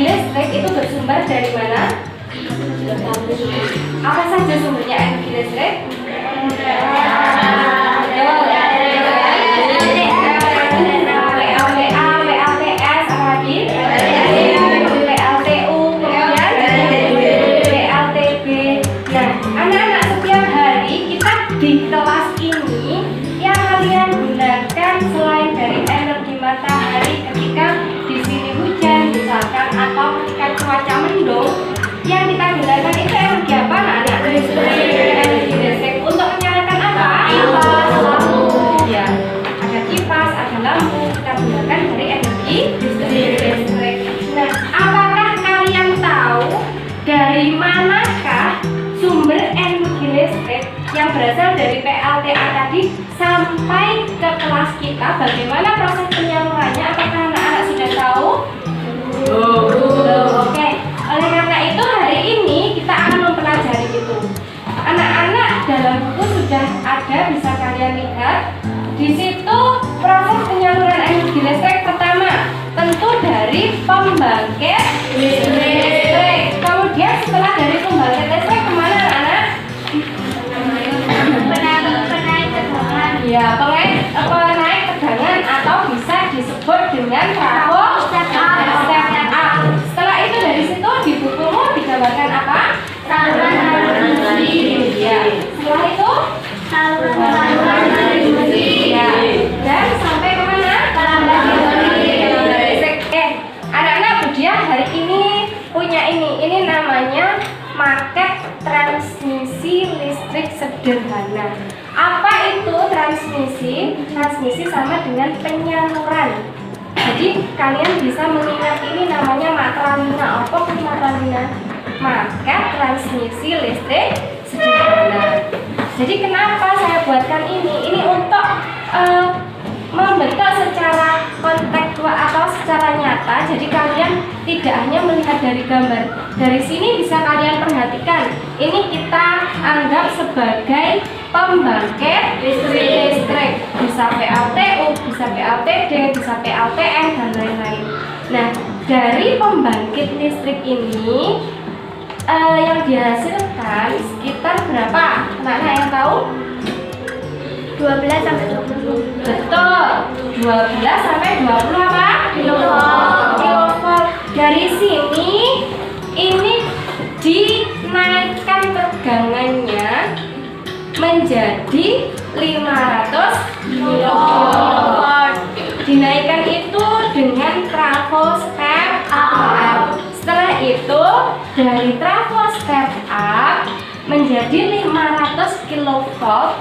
listrik itu bersumber dari mana? Apa saja sumbernya energi listrik? Di kelas ini yang kalian gunakan selain dari energi matahari ketika di sini hujan misalkan atau ketika cuaca mendung, yang kita gunakan itu energi apa anak-anak? Energi listrik untuk menyalakan apa? Kipas, lampu. Ya, ada kipas, ada lampu. Kita gunakan dari energi listrik. Nah, apakah kalian tahu dari manakah sumber energi listrik yang berasal dari PLTA tadi sampai ke kelas kita? Bagaimana proses penyalurannya? Apakah anak-anak sudah tahu? Oke. Oleh karena itu hari ini kita akan mempelajari itu. Anak-anak dalam buku sudah ada, bisa kalian lihat. Di situ proses penyaluran energi listrik pertama tentu dari pembangkit listrik. Kemudian setelah dari pembangkit listrik kemana anak-anak? Ya, penaik tegangan atau bisa disebut dengan trafo step up. Setelah itu dari situ di bukumu digambarkan apa? Saluran distribusi. Ya. Setelah itu saluran distribusi. Ya. Dan sampai kemana? Listrik. Anak-anak Budia hari ini punya ini namanya market transmisi listrik sederhana. Apa itu transmisi? Transmisi sama dengan penyaluran. Jadi kalian bisa mengingat ini namanya matralina. Apa itu matralina? Market transmisi listrik sederhana. Jadi kenapa saya buatkan ini? Ini untuk membentuk secara kontekstual atau secara nyata. Jadi kalian tidak hanya melihat dari gambar. Dari sini bisa kalian perhatikan. Ini kita anggap sebagai pembangkit listrik. Bisa PLTU, bisa PLTD, bisa PLTN dan lain-lain. Nah, dari pembangkit listrik ini yang dihasilkan sekitar berapa? Anak-anak yang tahu? 12 sampai 20. Betul. 12 sampai 20 apa? Kilovolt. Dari sini ini dinaikkan tegangannya menjadi 500 kilovolt. Dinaikkan itu dengan trafo step up. Setelah itu dari trafo step up menjadi 500 kilovolt.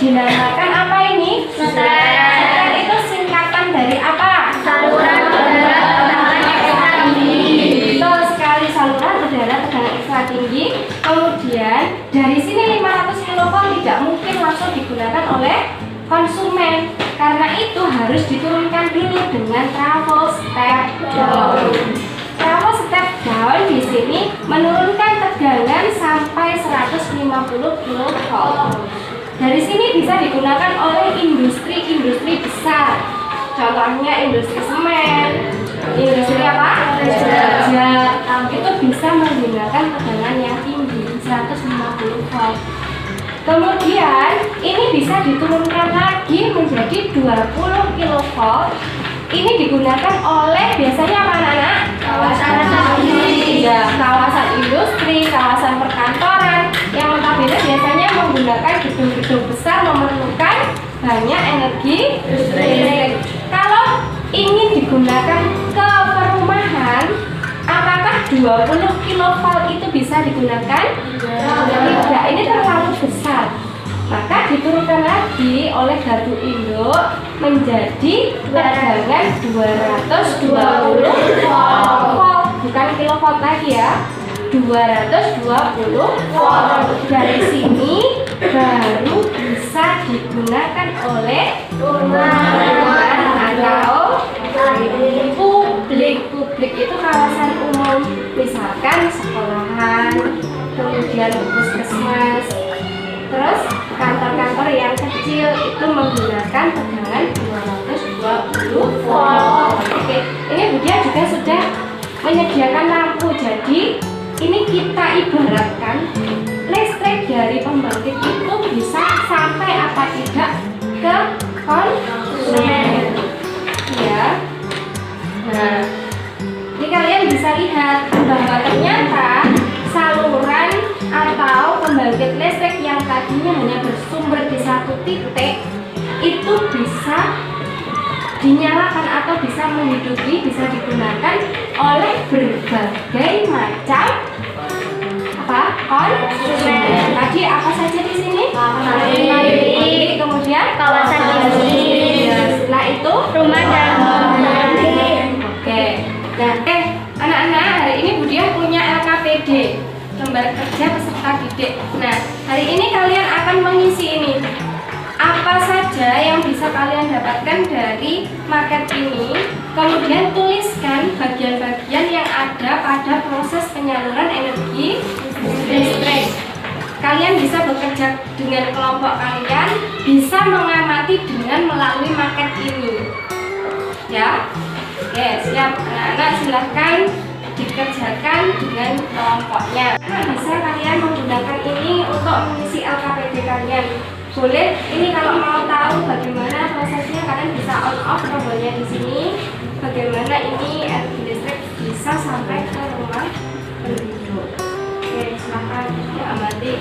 Dinamakan apa ini? Setel. Itu singkatan dari apa? Saluran udara tegangan ekstra tinggi. Betul sekali, saluran udara tegangan ekstra tinggi. Kemudian dari sini 500 kV tidak mungkin langsung digunakan oleh konsumen. Karena itu harus diturunkan dulu dengan trafo step down. Trafo step down di sini menurunkan tegangan sampai 150 kV. Dari sini bisa digunakan oleh industri-industri besar. Contohnya industri semen, industri apa? Baja. Itu bisa menggunakan tegangan yang tinggi, 150 volt. Kemudian ini bisa diturunkan lagi menjadi 20 kV. Ini digunakan oleh biasanya apa anak-anak? Kawasan industri, kawasan perkantoran yang notabene biasanya menggunakan gedung-gedung besar memerlukan banyak energi listrik. Kalau ingin digunakan ke perumahan, apakah 20 kV itu bisa digunakan? Tidak, ini terlalu besar. Maka diturunkan lagi oleh Gardu Indo menjadi tegangan 220 volt, bukan kilovolt lagi ya, 220 volt. Dari sini baru bisa digunakan oleh rumah atau publik. Publik itu kawasan umum, misalkan sekolahan, kemudian puskesmas. Terus kantor-kantor yang kecil itu menggunakan tegangan 220 volt. Oke, ini Budia juga sudah menyediakan lampu. Jadi ini kita ibaratkan listrik dari pembangkit itu bisa sampai apa tidak ke konsumen, ya. Nah, ini kalian bisa lihat bahwa ternyata saluran atau pembangkit listrik yang tadinya hanya bersumber di satu titik itu bisa dinyalakan atau bisa menghidupi, bisa digunakan oleh berbagai macam konsumen. Tadi apa saja di sini? Pabrik, kemudian kawasan bisnis, setelah itu rumah dan Oke. Nah, anak-anak, hari ini Bu Diah punya LKPD, lembar kerja peserta didik. Nah, hari ini kalian akan mengisi ini. Apa saja yang bisa kalian dapatkan dari market ini, kemudian tuliskan bagian-bagian yang ada pada proses penyaluran energi listrik. Kalian bisa bekerja dengan kelompok kalian, bisa mengamati dengan melalui market ini. Ya, oke, siap. Anak-anak silahkan dikerjakan dengan kelompoknya. Bisa kalian menggunakan ini untuk mengisi LKPD kalian. Boleh, ini kalau mau tahu bagaimana prosesnya, kalian bisa on off tombolnya di sini. Bagaimana ini energi listrik bisa sampai ke rumah penduduk. Oke, silahkan diamati.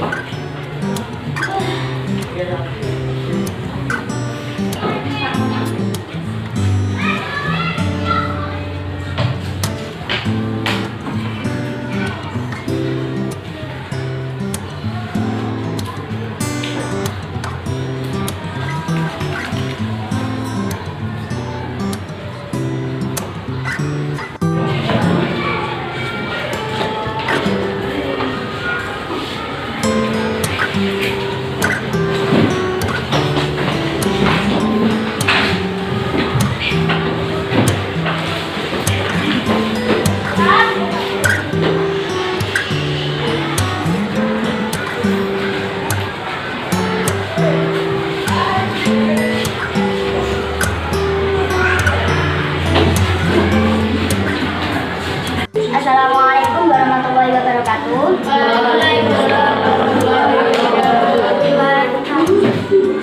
Assalamualaikum warahmatullahi wabarakatuh.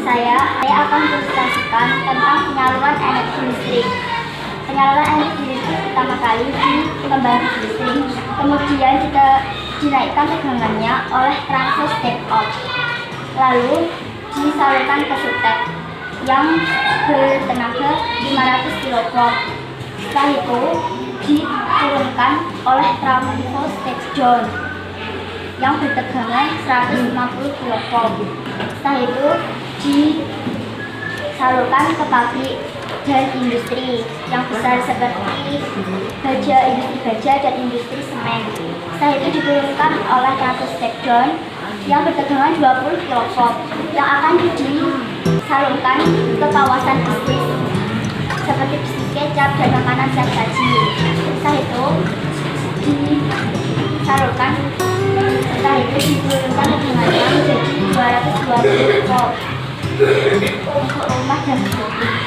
Saya akan presentasikan tentang penyaluran energi listrik. Penyaluran energi listrik pertama kali di pembangkit listrik, kemudian dinaikkan tegangannya oleh transfer step up, lalu disalurkan ke subtap yang bertenaga 500 kV. Setelah itu diturunkan oleh transfer step down yang bertegangan 150 kV. Setelah itu disalurkan ke pabrik dan industri yang besar seperti industri baja dan industri semen. Setelah itu diturunkan oleh transfer step down yang bertegangan 20 kV yang akan disalurkan ke kawasan bisnis seperti bisnis kecap dan makanan siap saji. Setelah itu disalurkan, diturunkan tegangannya menjadi 220 volt untuk rumah dan industri.